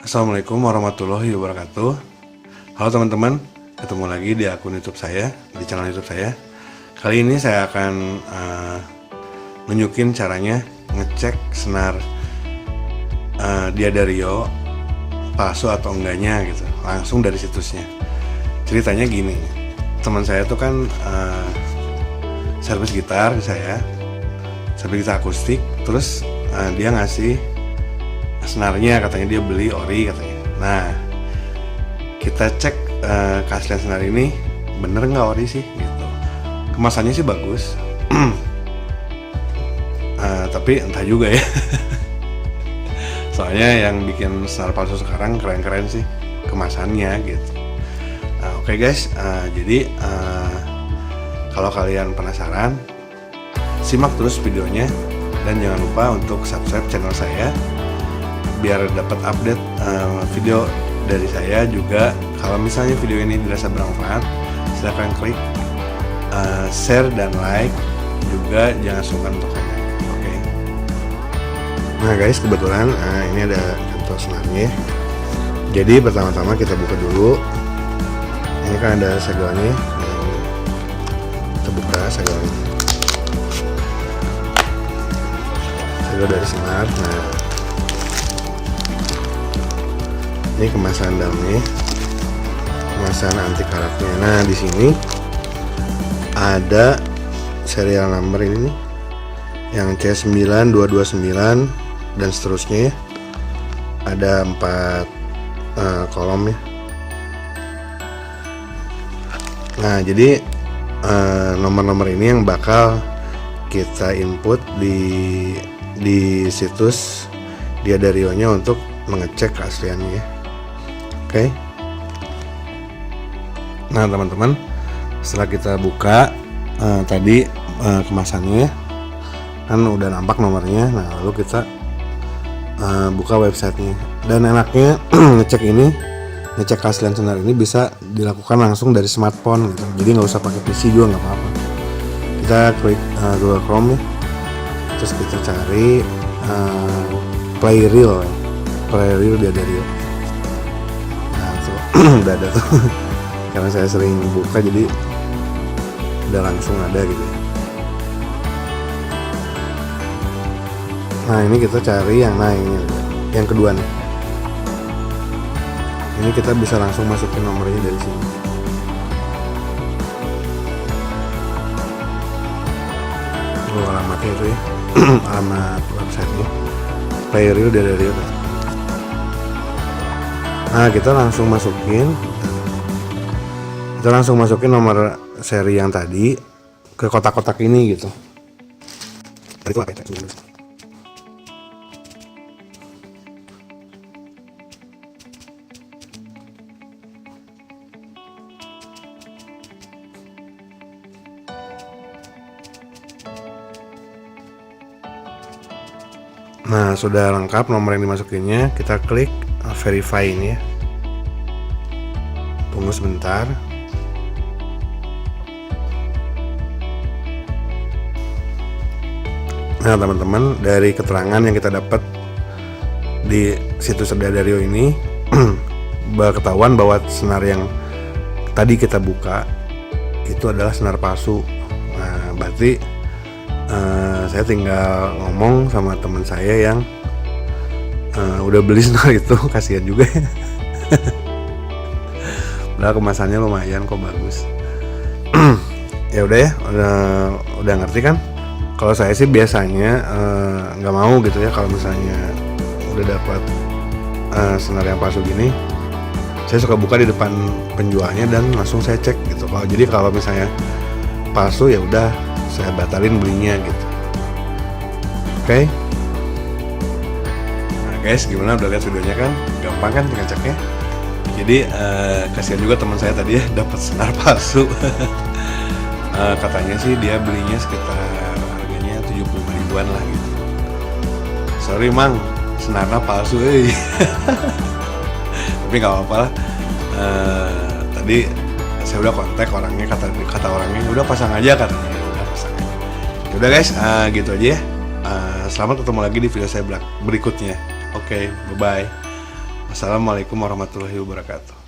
Assalamualaikum warahmatullahi wabarakatuh. Halo teman-teman, ketemu lagi di akun YouTube saya, di channel YouTube saya. Kali ini saya akan nunjukin caranya ngecek senar Diadario palsu atau enggaknya gitu, langsung dari situsnya. Ceritanya gini, teman saya tuh kan servis gitar saya, servis gitar akustik, terus dia ngasih senarnya, katanya dia beli ori katanya. Nah, kita cek keaslian senar ini bener nggak ori sih gitu. Kemasannya sih bagus, tapi entah juga ya. Soalnya yang bikin senar palsu sekarang keren-keren sih kemasannya gitu. Oke guys, jadi kalau kalian penasaran, simak terus videonya dan jangan lupa untuk subscribe channel saya biar dapat update video dari saya juga. Kalau misalnya video ini dirasa bermanfaat, silahkan klik share dan like, juga jangan sungkan untuk komen. Oke. Nah guys, kebetulan ini ada contoh senarnya. Jadi pertama-tama kita buka dulu. Ini kan ada segelnya. Kita buka segelnya. Segel dari senar. Nah, ini kemasan dalamnya, kemasan anti karatnya. Nah, di sini ada serial number ini nih, yang C9229 dan seterusnya ya. Ada 4 kolom ya. Nah, jadi nomor-nomor ini yang bakal kita input di situs Diadario-nya untuk mengecek keasliannya. Oke. Nah teman-teman, setelah kita buka tadi kemasannya kan udah nampak nomornya. Nah lalu kita buka websitenya. Dan enaknya ngecek keaslian senar ini bisa dilakukan langsung dari smartphone gitu. Jadi nggak usah pakai PC juga, nggak apa-apa. Kita klik Google Chrome ya. Terus kita cari Playreal Diadario. Nah tuh udah ada tuh. Karena saya sering buka jadi udah langsung ada gitu. Nah ini kita cari yang yang kedua nih. Ini kita bisa langsung masukin nomornya dari sini. Alamatnya itu ya. Alamat websitenya Playreal Diadario. Nah kita langsung masukin nomor seri yang tadi ke kotak-kotak ini gitu. Nah sudah lengkap nomor yang dimasukinnya, kita klik verify ini ya. Tunggu sebentar. Nah teman-teman, dari keterangan yang kita dapat di situs Diadario ini ketahuan bahwa senar yang tadi kita buka itu adalah senar palsu. Nah berarti saya tinggal ngomong sama teman saya yang udah beli senar itu, kasihan juga ya. Udah kemasannya lumayan kok, bagus. Ya udah ya, udah ngerti kan? Kalau saya sih biasanya nggak mau gitu ya, kalau misalnya udah dapat senar yang palsu gini, saya suka buka di depan penjualnya dan langsung saya cek gitu. Kalau misalnya palsu ya udah saya batalin belinya gitu. Oke. Nah guys, gimana, udah lihat videonya kan? Gampang kan ngeceknya? Jadi kasihan juga teman saya tadi ya, dapat senar palsu. Katanya sih dia belinya sekitar harganya 75 ribuan lah gitu. Sorry mang, senarnya palsu Tapi nggak apa-apa lah. Tadi saya udah kontak orangnya, kata orangnya udah pasang aja katanya. Udah pasang aja. Udah guys, gitu aja ya. Selamat ketemu lagi di video saya berikutnya. Oke, bye bye. Assalamualaikum warahmatullahi wabarakatuh.